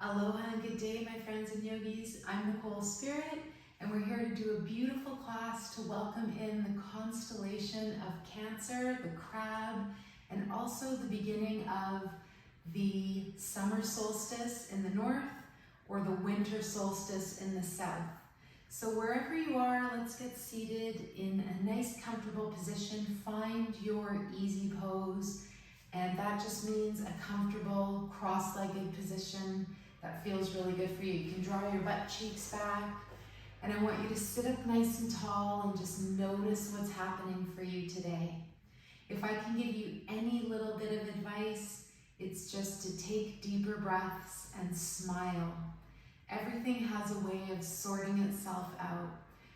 Aloha and good day, my friends and yogis. I'm Nicole Spirit, and we're here to do a beautiful class to welcome in the constellation of Cancer, the crab, and also the beginning of the summer solstice in the north or the winter solstice in the south. So wherever you are, let's get seated in a nice comfortable position. Find your easy pose, and that just means a comfortable cross-legged position that feels really good for you. You can draw your butt cheeks back, and I want you to sit up nice and tall and just notice what's happening for you today. If I can give you any little bit of advice, it's just to take deeper breaths and smile. Everything has a way of sorting itself out.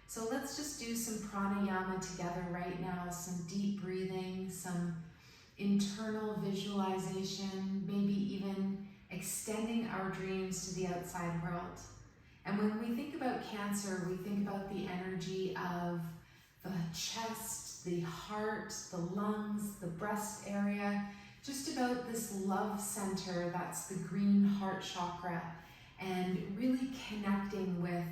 So let's just do some pranayama together right now, some deep breathing, some internal visualization, maybe even extending our dreams to the outside world. And when we think about Cancer, we think about the energy of the chest, the heart, the lungs, the breast area, just about this love center, that's the green heart chakra, and really connecting with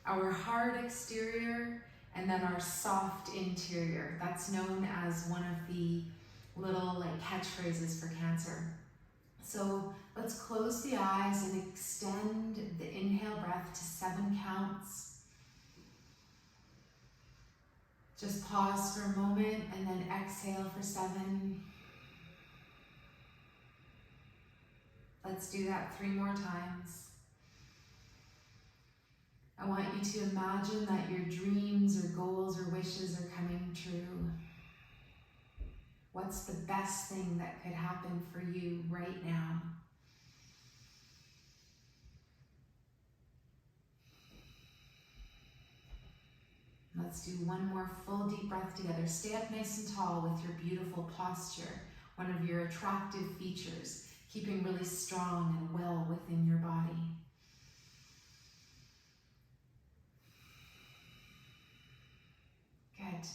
our hard exterior and then our soft interior. That's known as one of the little catchphrases for Cancer. So let's close the eyes and extend the inhale breath to 7 counts. Just pause for a moment and then exhale for 7. Let's do that 3 more times. I want you to imagine that your dreams or goals or wishes are coming true. What's the best thing that could happen for you right now? Let's do one more full deep breath together. Stay up nice and tall with your beautiful posture, one of your attractive features, keeping really strong and well within your body. Good.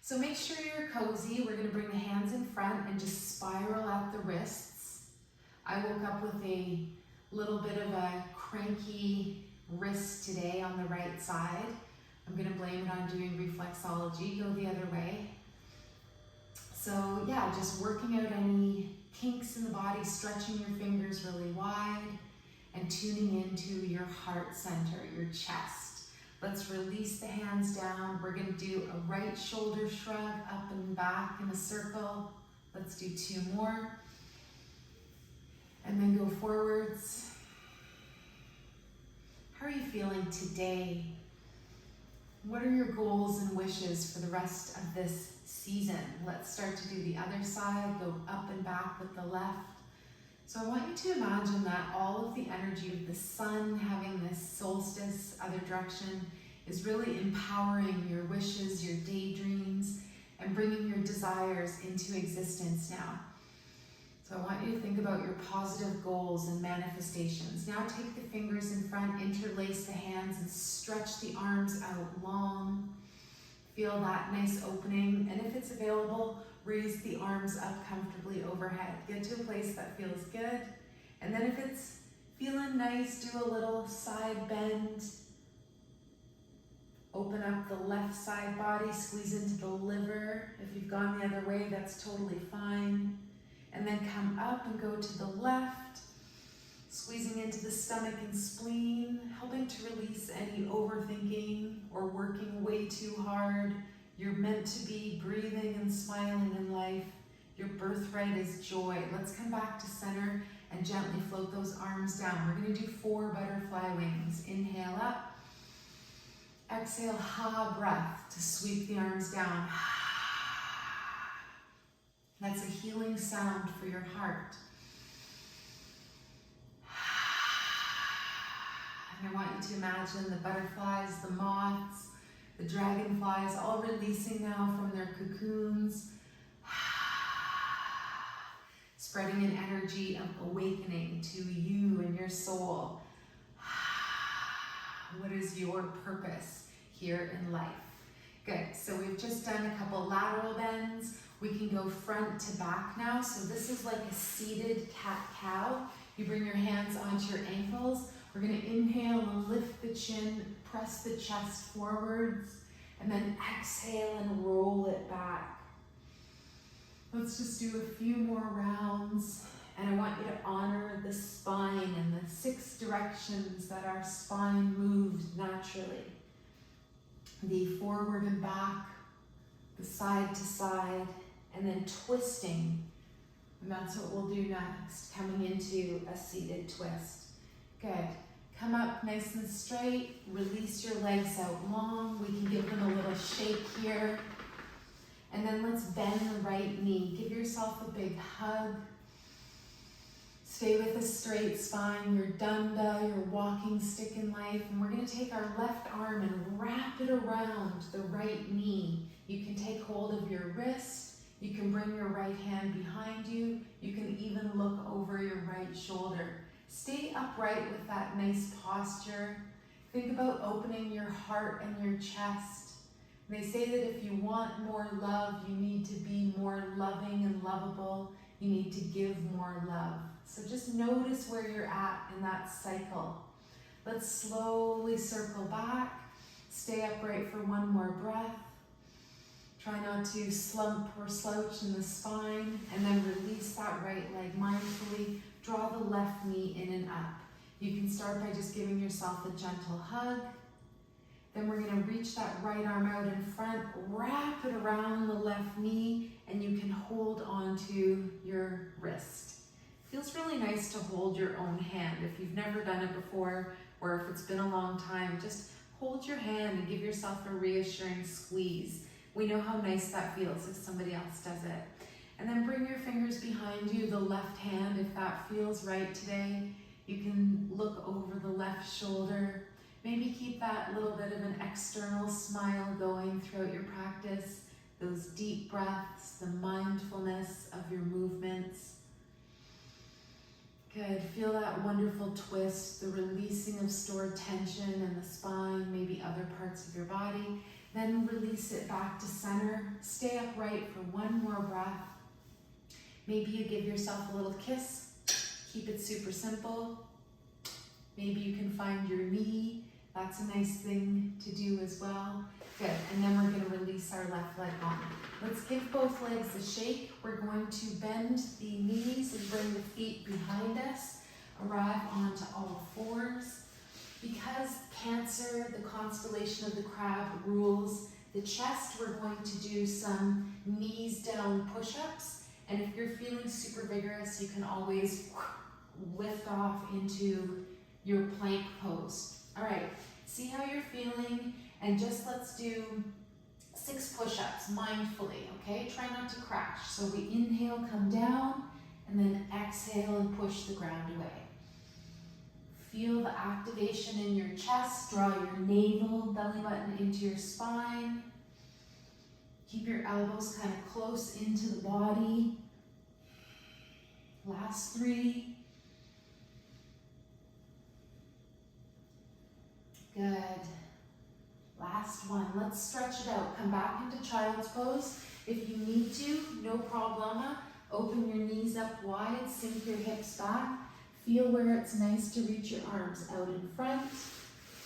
So make sure you're cozy. We're going to bring the hands in front and just spiral at the wrists. I woke up with a little bit of a cranky wrist today on the right side. I'm going to blame it on doing reflexology. Go the other way. So yeah, just working out any kinks in the body, stretching your fingers really wide and tuning into your heart center, your chest. Let's release the hands down. We're going to do a right shoulder shrug up and back in a circle. Let's do 2 more. And then go forwards. How are you feeling today? What are your goals and wishes for the rest of this season? Let's start to do the other side. Go up and back with the left. So I want you to imagine that all of the energy of the sun having this solstice, other direction, is really empowering your wishes, your daydreams, and bringing your desires into existence now. So I want you to think about your positive goals and manifestations. Now take the fingers in front, interlace the hands, and stretch the arms out long. Feel that nice opening, and if it's available, raise the arms up comfortably overhead. Get to a place that feels good. And then if it's feeling nice, do a little side bend. Open up the left side body, squeeze into the liver. If you've gone the other way, that's totally fine. And then come up and go to the left, squeezing into the stomach and spleen, helping to release any overthinking or working way too hard. You're meant to be breathing and smiling in life. Your birthright is joy. Let's come back to center and gently float those arms down. We're going to do 4 butterfly wings. Inhale up. Exhale, ha breath to sweep the arms down. That's a healing sound for your heart. And I want you to imagine the butterflies, the moths, the dragonflies all releasing now from their cocoons. Spreading an energy of awakening to you and your soul. What is your purpose here in life? Good, so we've just done a couple lateral bends. We can go front to back now. So this is like a seated cat-cow. You bring your hands onto your ankles. We're going to inhale and lift the chin, press the chest forwards, and then exhale and roll it back. Let's just do a few more rounds. And I want you to honor the spine and the 6 directions that our spine moves naturally. The forward and back, the side to side, and then twisting. And that's what we'll do next, coming into a seated twist. Good. Come up nice and straight. Release your legs out long. We can give them a little shake here. And then let's bend the right knee. Give yourself a big hug. Stay with a straight spine, your dunda, your walking stick in life. And we're going to take our left arm and wrap it around the right knee. You can take hold of your wrist. You can bring your right hand behind you. You can even look over your right shoulder. Stay upright with that nice posture. Think about opening your heart and your chest. They say that if you want more love, you need to be more loving and lovable. You need to give more love. So just notice where you're at in that cycle. Let's slowly circle back. Stay upright for one more breath. Try not to slump or slouch in the spine, and then release that right leg mindfully. Draw the left knee in and up. You can start by just giving yourself a gentle hug. Then we're going to reach that right arm out in front, wrap it around the left knee, and you can hold onto your wrist. Feels really nice to hold your own hand. If you've never done it before, or if it's been a long time, just hold your hand and give yourself a reassuring squeeze. We know how nice that feels if somebody else does it. And then bring your fingers behind you, the left hand, if that feels right today. You can look over the left shoulder. Maybe keep that little bit of an external smile going throughout your practice. Those deep breaths, the mindfulness of your movements. Good, feel that wonderful twist, the releasing of stored tension in the spine, maybe other parts of your body. Then release it back to center. Stay upright for one more breath. Maybe you give yourself a little kiss. Keep it super simple. Maybe you can find your knee. That's a nice thing to do as well. Good, and then we're going to release our left leg on. Let's give both legs a shake. We're going to bend the knees and bring the feet behind us. Arrive onto all fours. Because Cancer, the constellation of the crab, rules the chest, we're going to do some knees down push-ups. And if you're feeling super vigorous, you can always lift off into your plank pose. All right, see how you're feeling, and just let's do 6 push-ups mindfully, okay? Try not to crash. So we inhale, come down, and then exhale and push the ground away. Feel the activation in your chest. Draw your navel, belly button into your spine. Keep your elbows kind of close into the body. Last 3. Good. Last one. Let's stretch it out. Come back into child's pose. If you need to, no problema. Open your knees up wide, sink your hips back. Feel where it's nice to reach your arms out in front.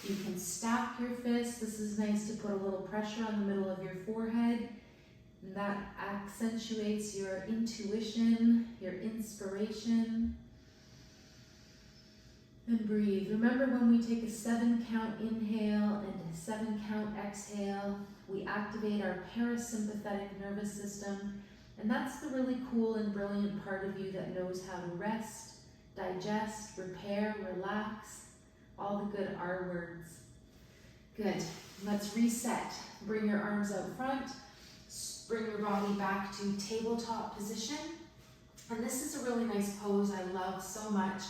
You can stack your fists. This is nice to put a little pressure on the middle of your forehead. And that accentuates your intuition, your inspiration. And breathe. Remember, when we take a 7-count inhale and a 7-count exhale, we activate our parasympathetic nervous system. And that's the really cool and brilliant part of you that knows how to rest, digest, repair, relax, all the good R words. Good. Let's reset. Bring your arms out front. Bring your body back to tabletop position. And this is a really nice pose I love so much.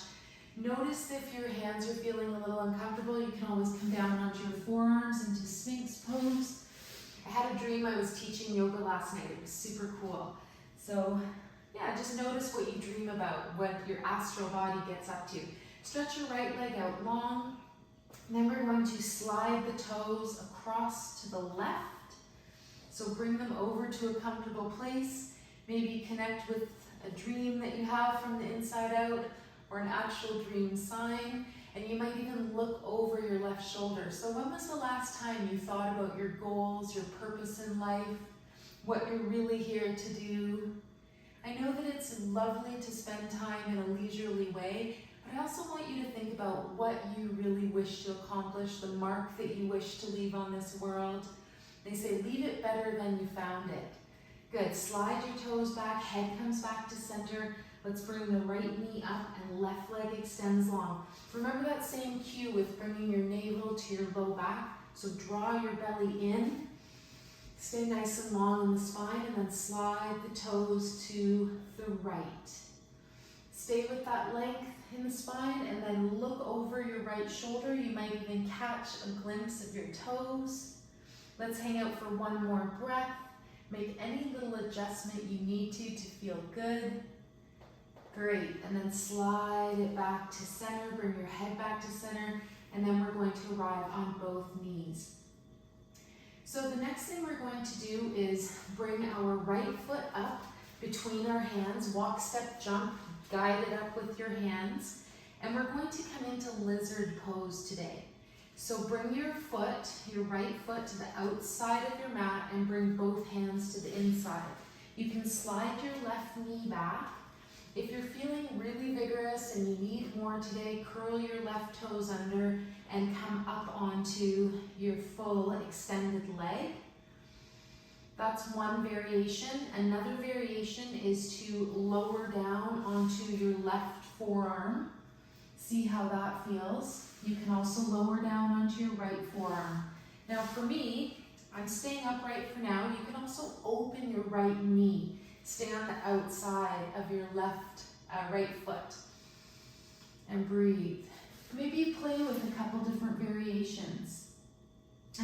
Notice if your hands are feeling a little uncomfortable, you can always come down onto your forearms into Sphinx pose. I had a dream I was teaching yoga last night. It was super cool. So yeah, just notice what you dream about, what your astral body gets up to. Stretch your right leg out long. And then we're going to slide the toes across to the left. So bring them over to a comfortable place. Maybe connect with a dream that you have from the inside out, or an actual dream sign. And you might even look over your left shoulder. So when was the last time you thought about your goals, your purpose in life, what you're really here to do? I know that it's lovely to spend time in a leisurely way, but I also want you to think about what you really wish to accomplish, the mark that you wish to leave on this world. They say, leave it better than you found it. Good, slide your toes back, head comes back to center. Let's bring the right knee up and left leg extends long. Remember that same cue with bringing your navel to your low back. So draw your belly in, stay nice and long in the spine, and then slide the toes to the right. Stay with that length in the spine, and then look over your right shoulder. You might even catch a glimpse of your toes. Let's hang out for one more breath. Make any little adjustment you need to feel good. Great, and then slide it back to center, bring your head back to center, and then we're going to arrive on both knees. So the next thing we're going to do is bring our right foot up between our hands, walk, step, jump, guide it up with your hands, and we're going to come into lizard pose today. So bring your foot, your right foot to the outside of your mat and bring both hands to the inside. You can slide your left knee back. If you're feeling really vigorous and you need more today, curl your left toes under and come up onto your full extended leg. That's one variation. Another variation is to lower down onto your left forearm. See how that feels. You can also lower down onto your right forearm. Now for me, I'm staying upright for now. You can also open your right knee. Stay on the outside of your right foot and breathe. Maybe play with a couple different variations.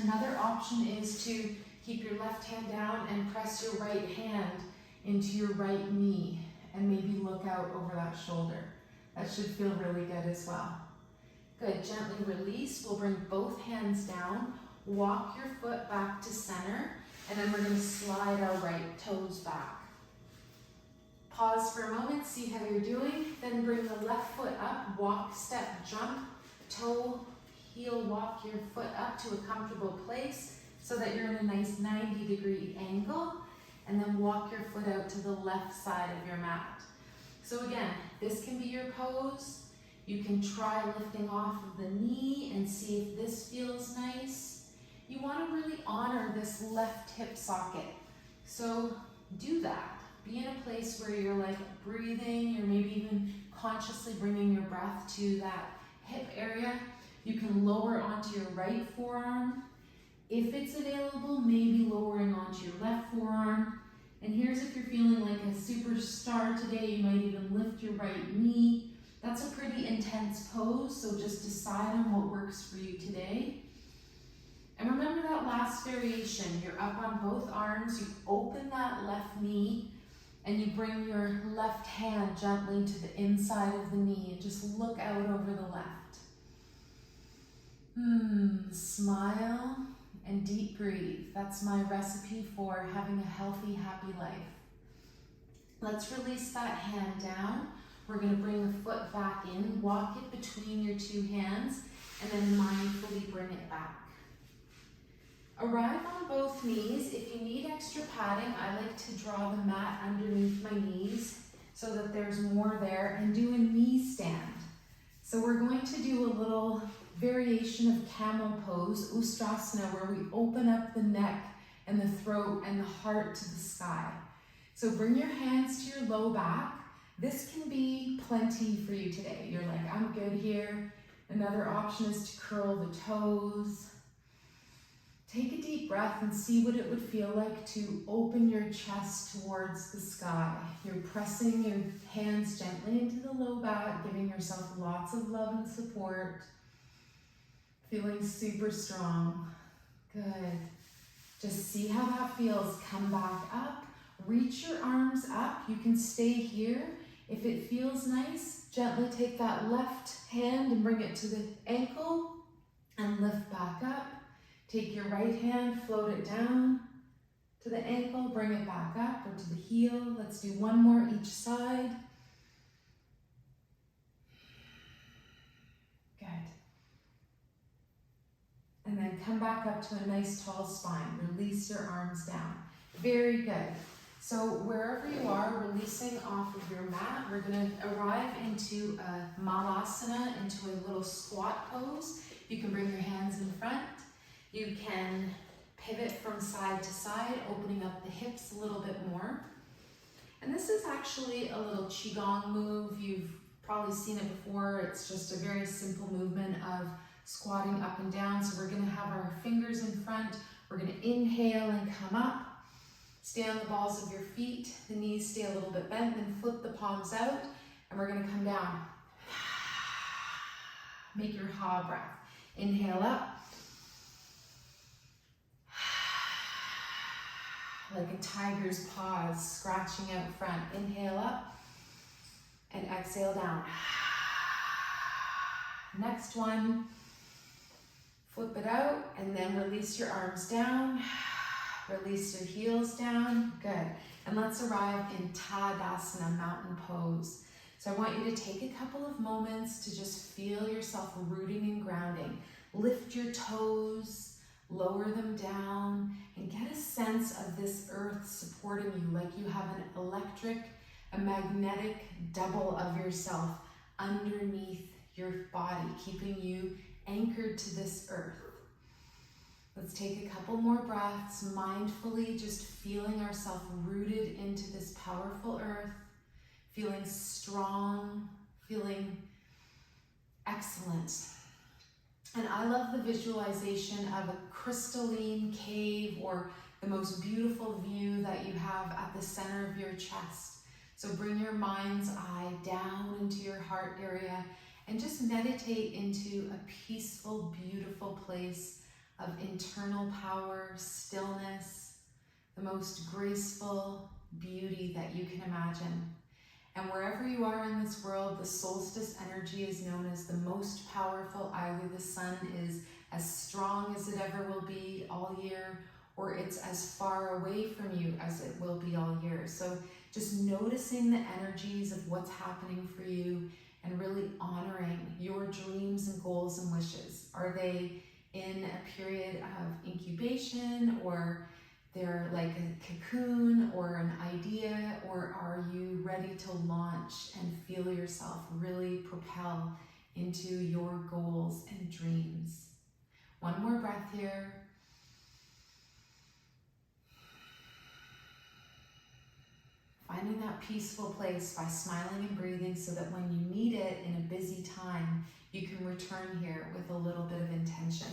Another option is to keep your left hand down and press your right hand into your right knee and maybe look out over that shoulder. That should feel really good as well. Good, gently release. We'll bring both hands down, walk your foot back to center, and then we're going to slide our right toes back. Pause for a moment, see how you're doing, then bring the left foot up, walk, step, jump, toe, heel, walk your foot up to a comfortable place so that you're in a nice 90-degree angle, and then walk your foot out to the left side of your mat. So again, this can be your pose. You can try lifting off of the knee and see if this feels nice. You want to really honor this left hip socket. So do that. Be in a place where you're like breathing, you're maybe even consciously bringing your breath to that hip area. You can lower onto your right forearm. If it's available, maybe lowering onto your left forearm. And here's if you're feeling like a superstar today, you might even lift your right knee. That's a pretty intense pose, so just decide on what works for you today. And remember that last variation. You're up on both arms, you open that left knee, and you bring your left hand gently to the inside of the knee and just look out over the left. Smile and deep breathe. That's my recipe for having a healthy, happy life. Let's release that hand down. We're going to bring the foot back in, walk it between your two hands, and then mindfully bring it back. Arrive on both knees. If you need extra padding, I like to draw the mat underneath my knees so that there's more there, and do a knee stand. So we're going to do a little variation of camel pose, Ustrasana, where we open up the neck and the throat and the heart to the sky. So bring your hands to your low back. This can be plenty for you today. You're like, I'm good here. Another option is to curl the toes. Take a deep breath and see what it would feel like to open your chest towards the sky. You're pressing your hands gently into the low back, giving yourself lots of love and support. Feeling super strong. Good. Just see how that feels. Come back up. Reach your arms up. You can stay here. If it feels nice, gently take that left hand and bring it to the ankle and lift back up. Take your right hand, float it down to the ankle, bring it back up or to the heel. Let's do one more each side. come back up to a nice tall spine. Release your arms down. Very good. So wherever you are, releasing off of your mat, we're going to arrive into a malasana, into a little squat pose. You can bring your hands in front. You can pivot from side to side, opening up the hips a little bit more. And this is actually a little qigong move. You've probably seen it before. It's just a very simple movement of squatting up and down. So we're going to have our fingers in front. We're going to inhale and come up. Stay on the balls of your feet. The knees stay a little bit bent. Then flip the palms out. And we're going to come down. Make your ha breath. Inhale up. Like a tiger's paws, scratching out front. Inhale up and exhale down. Next one, flip it out and then release your arms down. Release your heels down. Good. And let's arrive in Tadasana, mountain pose. So I want you to take a couple of moments to just feel yourself rooting and grounding. Lift your toes, lower them down, and get a sense of this earth supporting you, like you have an electric, a magnetic double of yourself underneath your body, keeping you anchored to this earth. Let's take a couple more breaths, mindfully just feeling ourselves rooted into this powerful earth, feeling strong, feeling excellent. And I love the visualization of a crystalline cave or the most beautiful view that you have at the center of your chest. So bring your mind's eye down into your heart area and just meditate into a peaceful, beautiful place of internal power, stillness, the most graceful beauty that you can imagine. And wherever you are in this world, the solstice energy is known as the most powerful. Either the sun is as strong as it ever will be all year, or it's as far away from you as it will be all year. So just noticing the energies of what's happening for you and really honoring your dreams and goals and wishes. Are they in a period of incubation, or they're like a cocoon or an idea, or are you ready to launch and feel yourself really propel into your goals and dreams? One more breath here. Finding that peaceful place by smiling and breathing so that when you need it in a busy time, you can return here with a little bit of intention.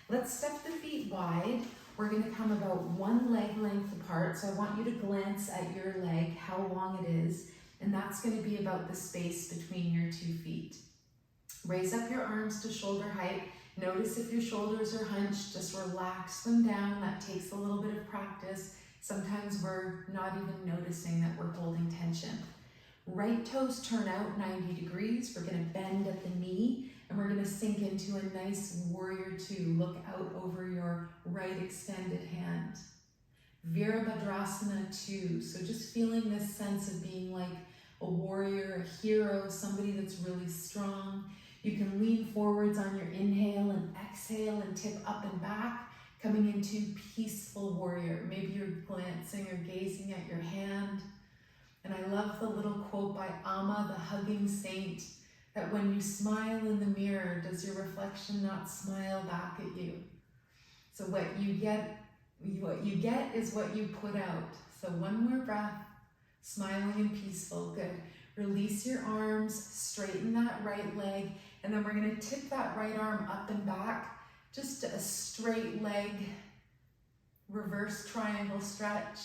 Let's step the feet wide. We're going to come about one leg length apart. So I want you to glance at your leg, how long it is, and that's going to be about the space between your 2 feet. Raise up your arms to shoulder height. Notice if your shoulders are hunched, just relax them down. That takes a little bit of practice. Sometimes we're not even noticing that we're holding tension. Right toes turn out 90 degrees. We're going to bend at the knee. And we're going to sink into a nice warrior 2. Look out over your right extended hand. Virabhadrasana 2. So just feeling this sense of being like a warrior, a hero, somebody that's really strong. You can lean forwards on your inhale and exhale and tip up and back, coming into peaceful warrior. Maybe you're glancing or gazing at your hand. And I love the little quote by Amma, the hugging saint, that when you smile in the mirror, does your reflection not smile back at you? So what you get is what you put out. So one more breath, smiling and peaceful, good. Release your arms, straighten that right leg, and then we're gonna tip that right arm up and back, just a straight leg, reverse triangle stretch.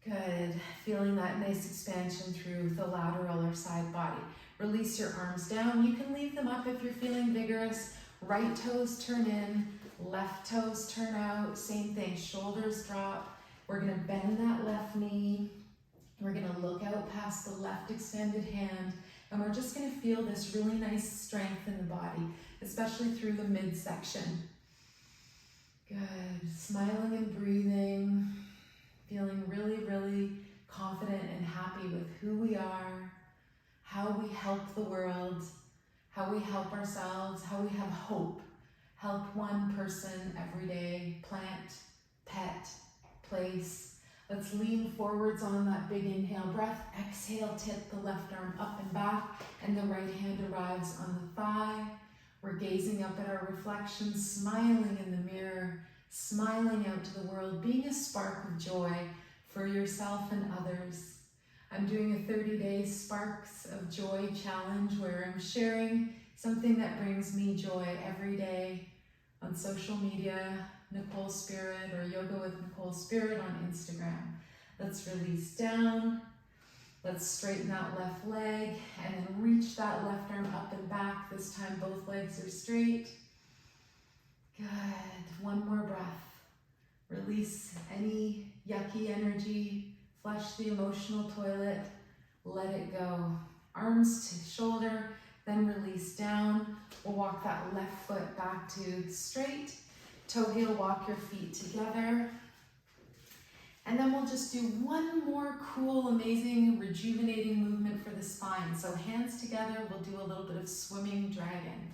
Good, feeling that nice expansion through the lateral or side body. Release your arms down. You can leave them up if you're feeling vigorous. Right toes turn in, left toes turn out. Same thing, shoulders drop. We're gonna bend that left knee. We're gonna look out past the left extended hand, and we're just gonna feel this really nice strength in the body, especially through the midsection. Good, smiling and breathing, feeling really, really confident and happy with who we are, how we help the world, how we help ourselves, how we have hope, Help one person every day, plant, pet, place. Let's lean forwards on that big inhale breath. Exhale, tip the left arm up and back, and the right hand arrives on the thigh. We're gazing up at our reflection, smiling in the mirror, smiling out to the world, being a spark of joy for yourself and others. I'm doing a 30-day Sparks of Joy challenge where I'm sharing something that brings me joy every day on social media, Nicole Spirit or Yoga with Nicole Spirit on Instagram. Let's release down. Let's straighten that left leg and then reach that left arm up and back. This time both legs are straight. Good. One more breath. Release any yucky energy. Flush the emotional toilet. Let it go. Arms to shoulder, then release down. We'll walk that left foot back to straight. Toe heel, walk your feet together. And then we'll just do one more cool, amazing, rejuvenating movement for the spine. So hands together, we'll do a little bit of swimming dragon.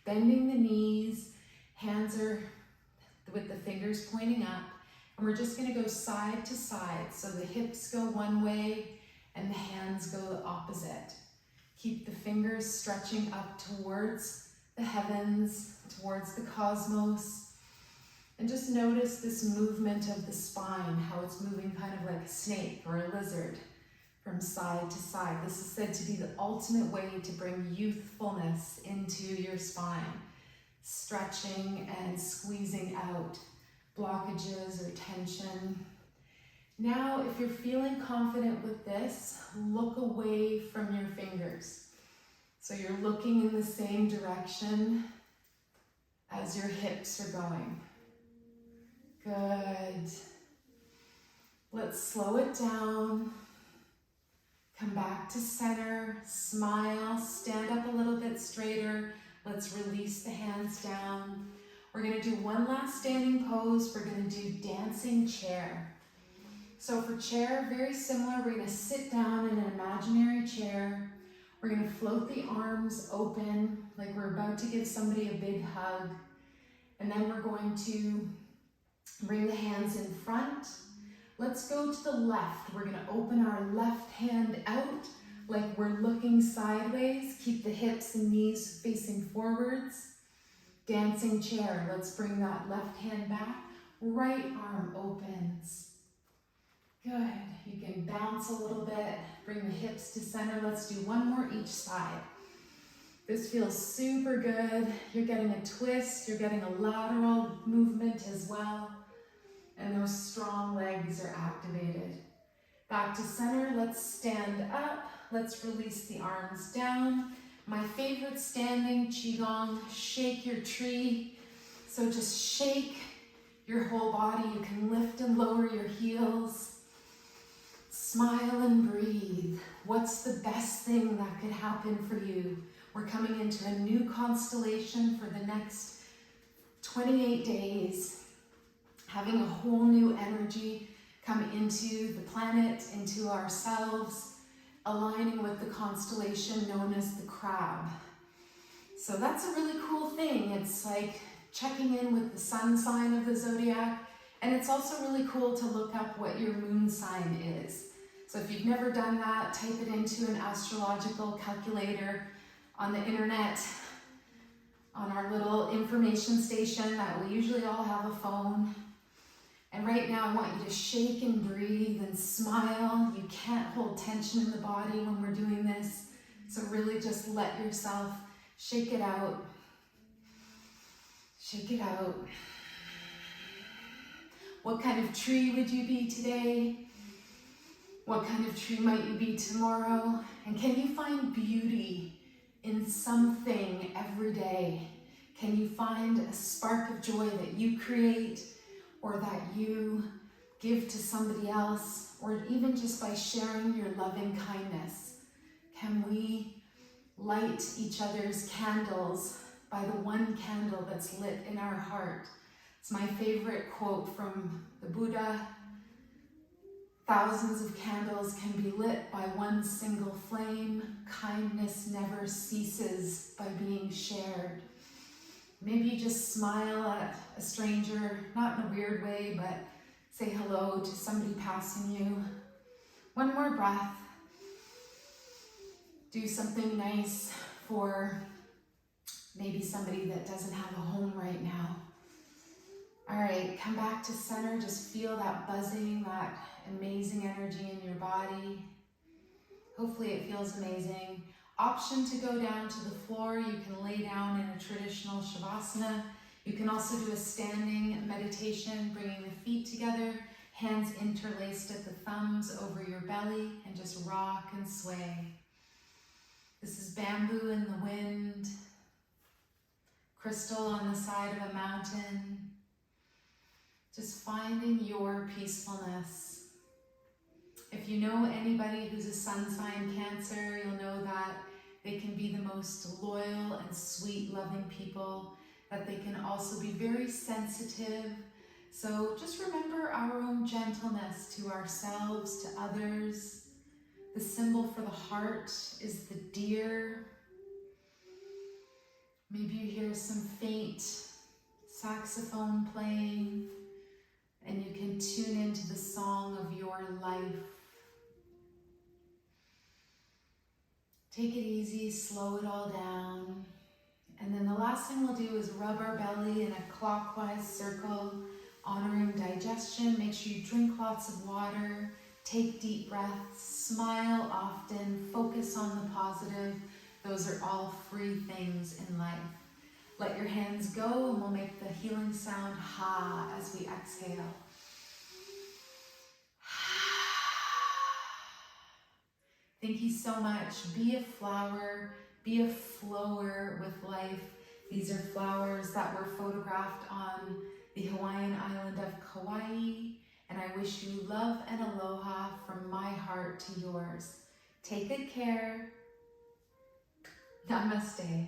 Bending the knees, hands are with the fingers pointing up. And we're just gonna go side to side. So the hips go one way and the hands go the opposite. Keep the fingers stretching up towards the heavens, towards the cosmos. And just notice this movement of the spine, how it's moving kind of like a snake or a lizard from side to side. This is said to be the ultimate way to bring youthfulness into your spine. Stretching and squeezing out blockages or tension. Now, if you're feeling confident with this, look away from your fingers. So you're looking in the same direction as your hips are going. Good. Let's slow it down. Come back to center, smile, stand up a little bit straighter. Let's release the hands down. We're gonna do one last standing pose. We're gonna do dancing chair. So for chair, very similar. We're gonna sit down in an imaginary chair. We're gonna float the arms open, like we're about to give somebody a big hug. And then we're going to bring the hands in front. Let's go to the left. We're gonna open our left hand out like we're looking sideways. Keep the hips and knees facing forwards. Dancing chair. Let's bring that left hand back. Right arm opens. Good. You can bounce a little bit. Bring the hips to center. Let's do one more each side. This feels super good. You're getting a twist. You're getting a lateral movement as well. And those strong legs are activated. Back to center. Let's stand up. Let's release the arms down. My favorite standing qigong, shake your tree. So just shake your whole body. You can lift and lower your heels. Smile and breathe. What's the best thing that could happen for you? We're coming into a new constellation for the next 28 days, having a whole new energy come into the planet, into ourselves, aligning with the constellation known as the crab. So that's a really cool thing. It's like checking in with the sun sign of the zodiac, and it's also really cool to look up what your moon sign is. So if you've never done that, type it into an astrological calculator on the internet, on our little information station that we usually all have a phone. And right now I want you to shake and breathe and smile. You can't hold tension in the body when we're doing this. So really just let yourself shake it out. Shake it out. What kind of tree would you be today? What kind of tree might you be tomorrow? And can you find beauty in something every day? Can you find a spark of joy that you create or that you give to somebody else, or even just by sharing your loving kindness? Can we light each other's candles by the one candle that's lit in our heart? It's my favorite quote from the Buddha. Thousands of candles can be lit by one single flame. Kindness never ceases by being shared. Maybe you just smile at a stranger, not in a weird way, but say hello to somebody passing you. One more breath. Do something nice for maybe somebody that doesn't have a home right now. All right, come back to center. Just feel that buzzing, that amazing energy in your body. Hopefully it feels amazing. Option to go down to the floor. You can lay down in a traditional Shavasana. You can also do a standing meditation, bringing the feet together, hands interlaced at the thumbs over your belly, and just rock and sway. This is bamboo in the wind, crystal on the side of a mountain. Just finding your peacefulness. If you know anybody who's a sun sign Cancer, you'll know that they can be the most loyal and sweet, loving people, that they can also be very sensitive. So just remember our own gentleness to ourselves, to others. The symbol for the heart is the deer. Maybe you hear some faint saxophone playing, and you can tune into the song of your life. Take it easy, slow it all down. And then the last thing we'll do is rub our belly in a clockwise circle, honoring digestion. Make sure you drink lots of water, take deep breaths, smile often, focus on the positive. Those are all free things in life. Let your hands go and we'll make the healing sound ha as we exhale. Thank you so much. Be a flower, be a flower with life. These are flowers that were photographed on the Hawaiian island of Kauai, and I wish you love and aloha from my heart to yours. Take good care. Namaste.